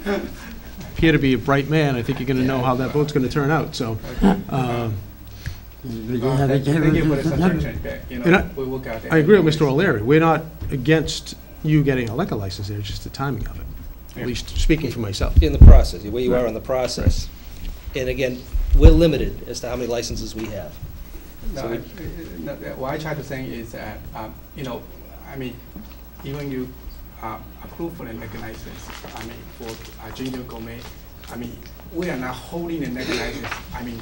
appear to be a bright man, I think you're going to know how that vote's going to turn out, so. Thank you for the suggestion. We work out that. I agree with Mr. O'Leary. We're not against you getting a liquor license there, it's just the timing of it. At least speaking for myself. In the process, where you are in the process. And again, we're limited as to how many licenses we have. No, what I try to say is that, I mean, even you approve for the liquor license, I mean, for Ginger Gourmet, I mean, we are not holding the liquor license, I mean,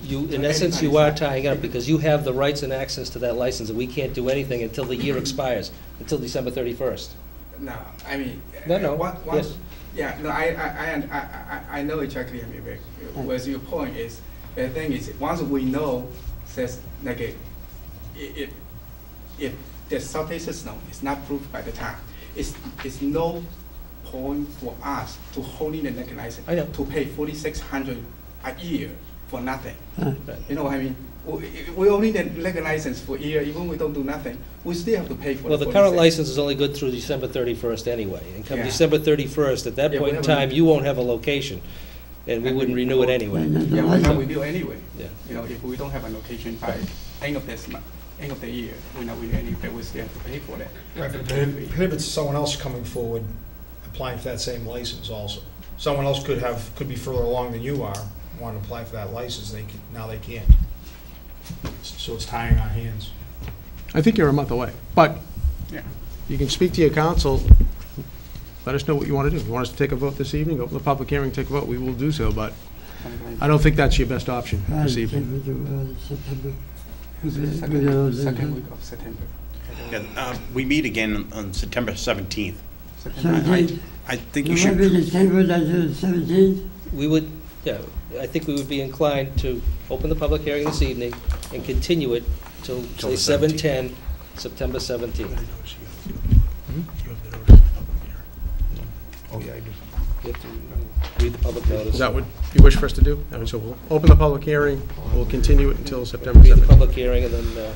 in essence, you are tying up because you have the rights and access to that license, and we can't do anything until the year expires, until December 31st. No, I mean, yes. Yeah, no, I know exactly. I mean, where's your point is the thing is once we know says like if the subsidy system is not approved by the town, it's no point for us to holding the liquor license to pay $4,600 a year for nothing. You know what I mean? We only need liquor license for a year, even we don't do nothing, we still have to pay for it. Well, the current license is only good through December 31st anyway. And come December 31st, at that point in time, you won't have a location, and we wouldn't renew it anyway. Yeah, we're not renew anyway. Yeah. You know, if we don't have a location by end of this month, end of the year, we're not renew anyway, we still have to pay for that. Right, but it prohibits someone else coming forward, applying for that same license also. Someone else could be further along than you are, want to apply for that license, now they can't. So it's tying our hands. I think you're a month away, but you can speak to your council, let us know what you want to do. You want us to take a vote this evening, open the public hearing, take a vote, we will do so, but I don't think that's your best option this evening. Second week of September. We meet again on September 17th. I think you should. We would, I think we would be inclined to open the public hearing this evening and continue it till say 7/10, September 17th. You have the notice of the public hearing. Oh, yeah, I do. You have to read the public notice. Is that what you wish for us to do? So we'll open the public hearing, we'll continue it until September Read 17th. the public hearing and then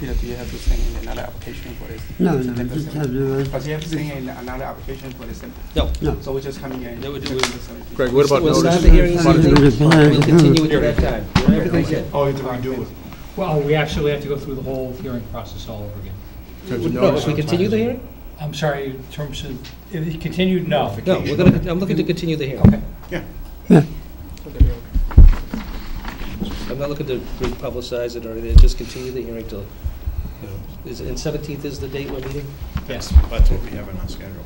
Peter, do you have to send in another application for this? No, just have to. But you have to send in another application for this? No. So we're just coming in? Greg, what about we'll notice? start the hearing this evening. We'll continue it at that time. Everything's in. Oh, you have to redo it. Well, we actually have to go through the whole hearing process all over again. No, if we continue the hearing? I'm sorry, in terms of, if it continued, no. No, I'm looking to continue the hearing. Okay. Yeah. I'm not looking to re-publicize it or anything, just continue the hearing till, and 17th is the date we're meeting? Yes, that's what we have in our schedule.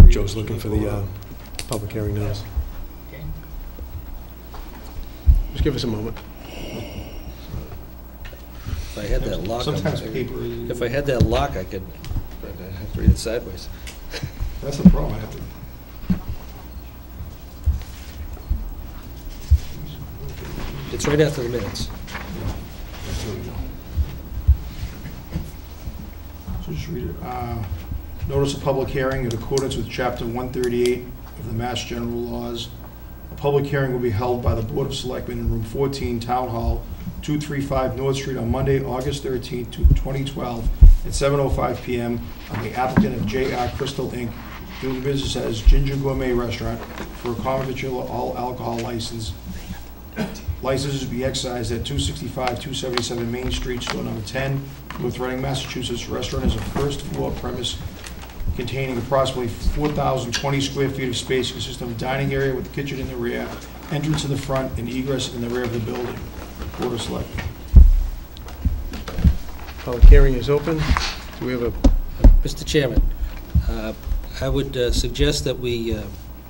Joe's looking for the public hearing notice. Just give us a moment. If I had that lock, Sometimes paper. if I had that lock, I could, but I have to read it sideways. That's the problem. I have to. It's right after the minutes. So just read it. Notice of public hearing in accordance with Chapter 138 of the Mass General Laws. A public hearing will be held by the Board of Selectmen in Room 14, Town Hall, 235 North Street on Monday, August 13, 2012, at 7:05 p.m. on the applicant of J.R. Crystal, Inc., doing business as Ginger Gourmet Restaurant for a common victular all alcohol license. Licenses to be excised at 265-277 Main Street, store number 10, North Reading, Massachusetts. Restaurant is a first-floor premise containing approximately 4,020 square feet of space, consisting of a dining area with a kitchen in the rear, entrance in the front, and egress in the rear of the building. Board of Selectmen. Public hearing is open. Do we have a... Mr. Chairman, I would suggest that we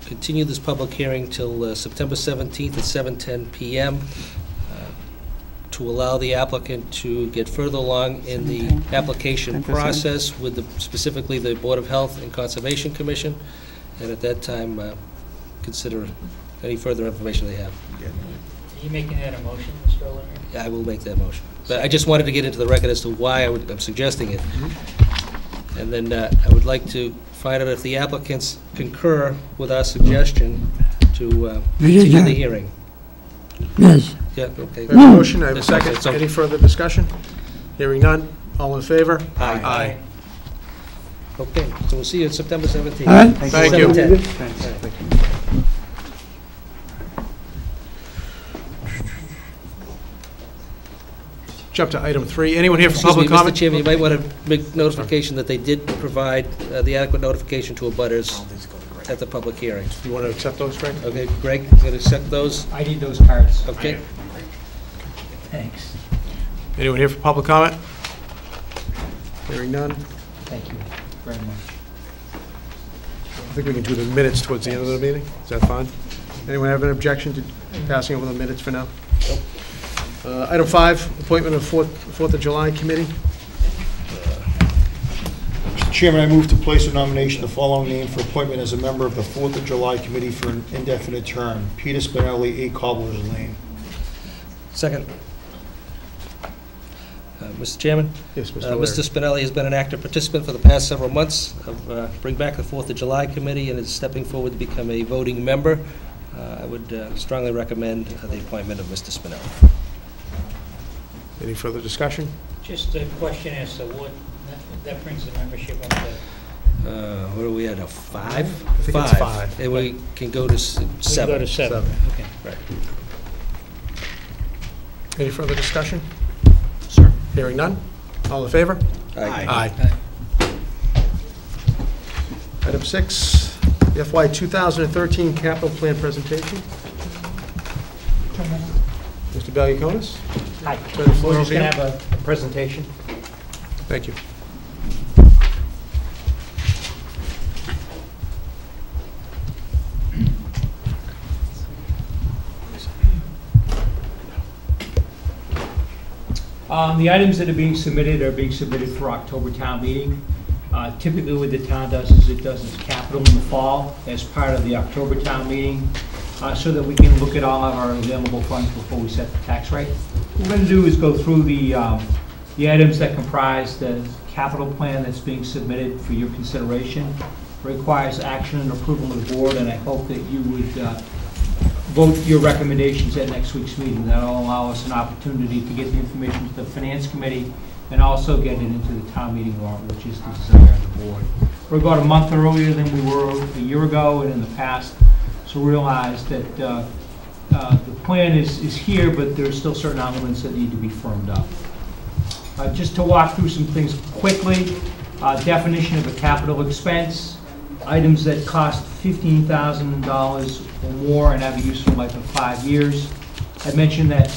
continue this public hearing till September 17th at 7:10 p.m. To allow the applicant to get further along in the application process with specifically the Board of Health and Conservation Commission, and at that time consider any further information they have. Are you making that a motion, Mr. O'Leary? Yeah, I will make that motion. But I just wanted to get into the record as to why I'm suggesting it. And then I would like to find out if the applicants concur with our suggestion to continue the hearing. Yes. Yeah, okay. Motion, I have a That's okay. second. Any further discussion? Hearing none. All in favor? Aye. Aye. Okay, so we'll see you on September 17th. All right. Thank you. 7:10. Jump to item 3. Anyone here for Excuse me, public Mr. comment? Chairman, you might want to make notification that they did provide the adequate notification to abutters at the public hearing. You want to accept those, Frank? Okay, Greg, you going to accept those? I need those cards. Okay. Thanks. Anyone here for public comment? Hearing none. Thank you very much. I think we can do the minutes towards the end of the meeting. Is that fine? Anyone have an objection to passing over the minutes for now? Item 5, appointment of Fourth of July Committee. Mr. Chairman, I move to place a nomination of the following name for appointment as a member of the 4th of July Committee for an indefinite term. Peter Spinelli, 8 Cobblers Lane. Second. Mr. Chairman? Yes, Mr. O'Leary. Mr. Spinelli has been an active participant for the past several months of Bring Back the 4th of July Committee and is stepping forward to become a voting member. I would strongly recommend the appointment of Mr. Spinelli. Any further discussion? Just a question as to what, that brings the membership up to, What are we at, a 5? I think it's 5. And we can go to 7. we can go to 7. Okay. Right. Any further discussion? Sir. Hearing none. All in favor? Aye. Item 6, the FY 2013 capital plan presentation. Mr. Valiakonis? Hi. So the floor We're is just going yours. to have a presentation. Thank you. The items that are being submitted for October town meeting. Typically what the town does is it does its capital in the fall as part of the October town meeting, so that we can look at all of our available funds before we set the tax rate. What we're going to do is go through the items that comprise the capital plan that's being submitted for your consideration. Requires action and approval of the board, and I hope that you would vote your recommendations at next week's meeting. That'll allow us an opportunity to get the information to the Finance Committee and also get it into the town meeting warrant, which is the desire of the board. We're about a month earlier than we were a year ago and in the past, so realize that the plan is here, but there's still certain elements that need to be firmed up. Just to walk through some things quickly, definition of a capital expense, items that cost $15,000 or more and have a useful life of 5 years. I mentioned that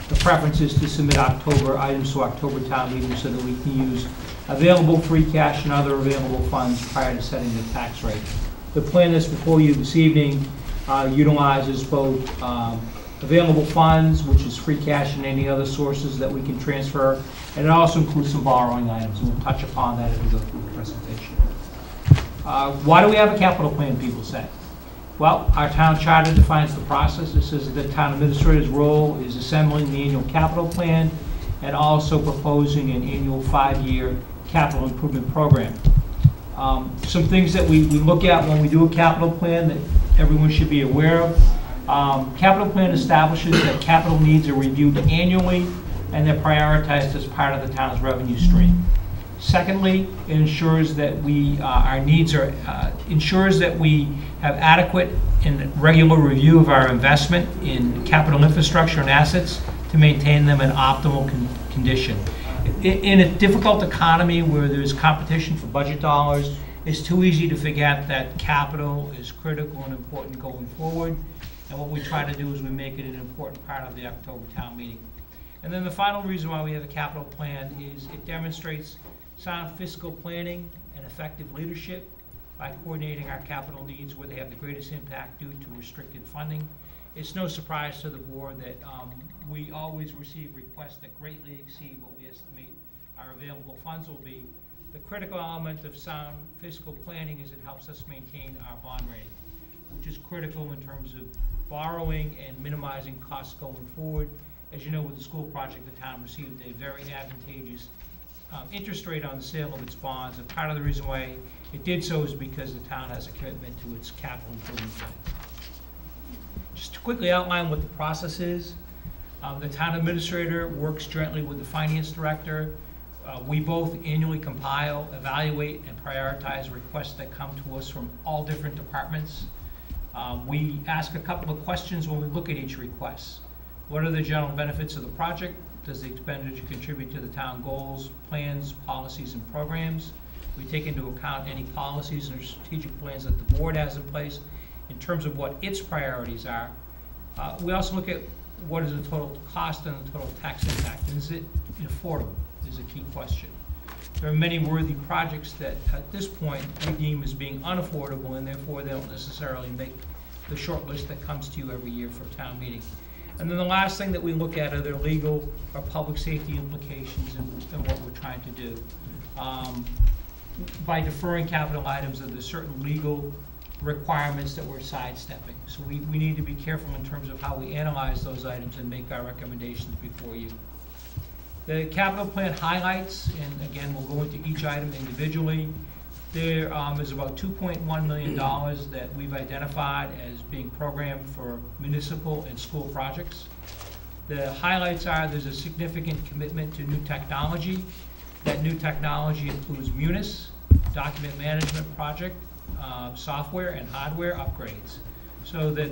the preference is to submit October items to October town meeting so that we can use available free cash and other available funds prior to setting the tax rate. The plan that's before you this evening utilizes both available funds, which is free cash and any other sources that we can transfer, and it also includes some borrowing items, and we'll touch upon that as we go through the presentation. Why do we have a capital plan, people say? Well, our town charter defines the process. It says that the town administrator's role is assembling the annual capital plan and also proposing an annual 5-year capital improvement program. Some things that we look at when we do a capital plan that everyone should be aware of. Capital plan establishes that capital needs are reviewed annually and they're prioritized as part of the town's revenue stream. Secondly, it ensures that ensures that we have adequate and regular review of our investment in capital infrastructure and assets to maintain them in optimal condition. In a difficult economy where there's competition for budget dollars, it's too easy to forget that capital is critical and important going forward. And what we try to do is we make it an important part of the October town meeting. And then the final reason why we have a capital plan is it demonstrates sound fiscal planning and effective leadership by coordinating our capital needs where they have the greatest impact due to restricted funding. It's no surprise to the board that we always receive requests that greatly exceed what we estimate our available funds will be. The critical element of sound fiscal planning is it helps us maintain our bond rating, which is critical in terms of borrowing and minimizing costs going forward. As you know, with the school project, the town received a very advantageous interest rate on the sale of its bonds, and part of the reason why it did so is because the town has a commitment to its capital improvement plan. Just to quickly outline what the process is, the town administrator works jointly with the finance director We both annually compile, evaluate, and prioritize requests that come to us from all different departments. We ask a couple of questions when we look at each request. What are the general benefits of the project? Does the expenditure contribute to the town goals, plans, policies, and programs? We take into account any policies and strategic plans that the board has in place in terms of what its priorities are. We also look at what is the total cost and the total tax impact. And is it affordable is a key question. There are many worthy projects that at this point we deem as being unaffordable, and therefore they don't necessarily make the short list that comes to you every year for town meeting. And then the last thing that we look at are their legal or public safety implications and what we're trying to do. By deferring capital items, are there certain legal requirements that we're sidestepping? So we need to be careful in terms of how we analyze those items and make our recommendations before you. The capital plan highlights, and again, we'll go into each item individually. There is about $2.1 million that we've identified as being programmed for municipal and school projects. The highlights are there's a significant commitment to new technology. That new technology includes Munis, document management project, software and hardware upgrades. So that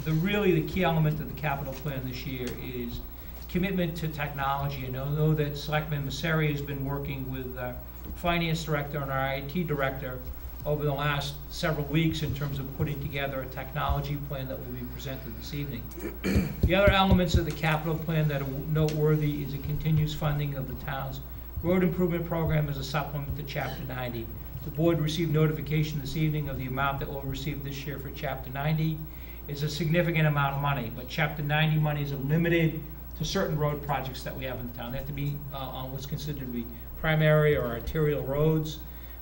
really the key element of the capital plan this year is commitment to technology. And I know that Selectman Masseri has been working with our finance director and our IT director over the last several weeks in terms of putting together a technology plan that will be presented this evening. The other elements of the capital plan that are noteworthy is it continues funding of the town's road improvement program as a supplement to Chapter 90. The board received notification this evening of the amount that we'll receive this year for Chapter 90. It's a significant amount of money, but Chapter 90 monies are limited to certain road projects that we have in the town. They have to be on what's considered to be primary or arterial roads.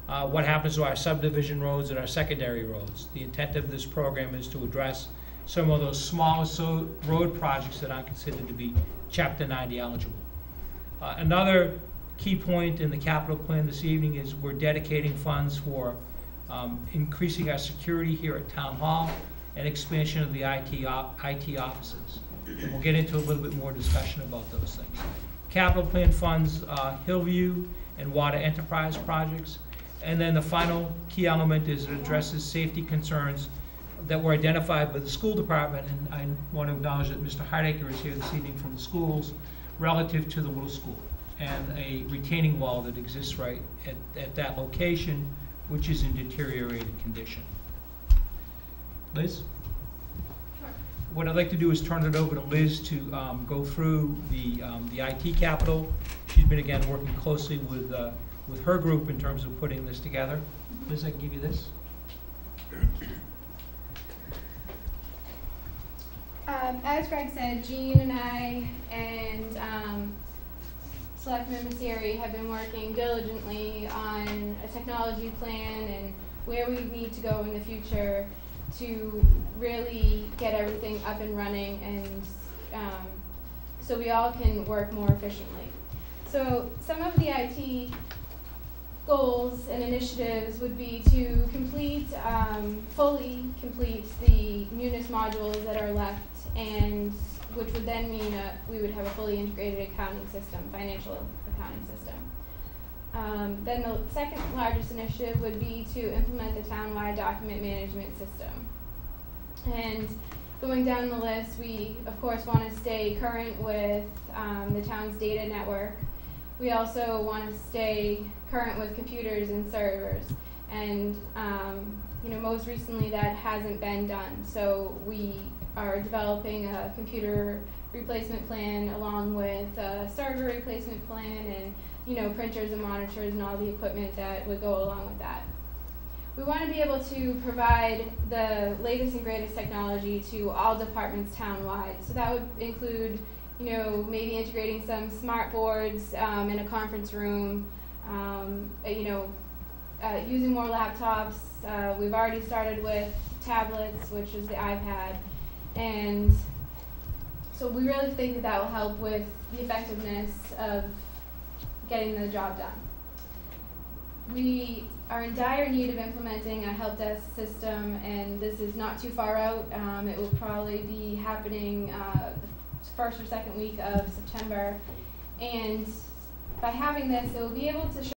What happens to our subdivision roads and our secondary roads? The intent of this program is to address some of those smallest road projects that are considered to be Chapter 90 eligible. Another key point in the capital plan this evening is we're dedicating funds for increasing our security here at Town Hall and expansion of the IT offices. And we'll get into a little bit more discussion about those things. Capital plan funds Hillview and water enterprise projects. And then the final key element is it addresses safety concerns that were identified by the school department. And I want to acknowledge that Mr. Hardacre is here this evening from the schools relative to the little school and a retaining wall that exists right at that location, which is in deteriorated condition. Liz? What I'd like to do is turn it over to Liz to go through the IT capital. She's been, again, working closely with her group in terms of putting this together. Liz, I can give you this. As Greg said, Jean and I and Selectman Masseri have been working diligently on a technology plan and where we need to go in the future to really get everything up and running and so we all can work more efficiently. So some of the IT goals and initiatives would be to fully complete the Munis modules that are left, and which would then mean that we would have a fully integrated accounting system, financial accounting system. Then the second largest initiative would be to implement the townwide document management system. And going down the list, we of course want to stay current with the town's data network. We also want to stay current with computers and servers. And most recently that hasn't been done. So we are developing a computer replacement plan along with a server replacement plan and printers and monitors and all the equipment that would go along with that. We want to be able to provide the latest and greatest technology to all departments townwide. So that would include, maybe integrating some smart boards in a conference room, using more laptops. We've already started with tablets, which is the iPad. And so we really think that will help with the effectiveness of getting the job done. We are in dire need of implementing a help desk system, and this is not too far out. It will probably be happening the first or second week of September. And by having this, it will be able to show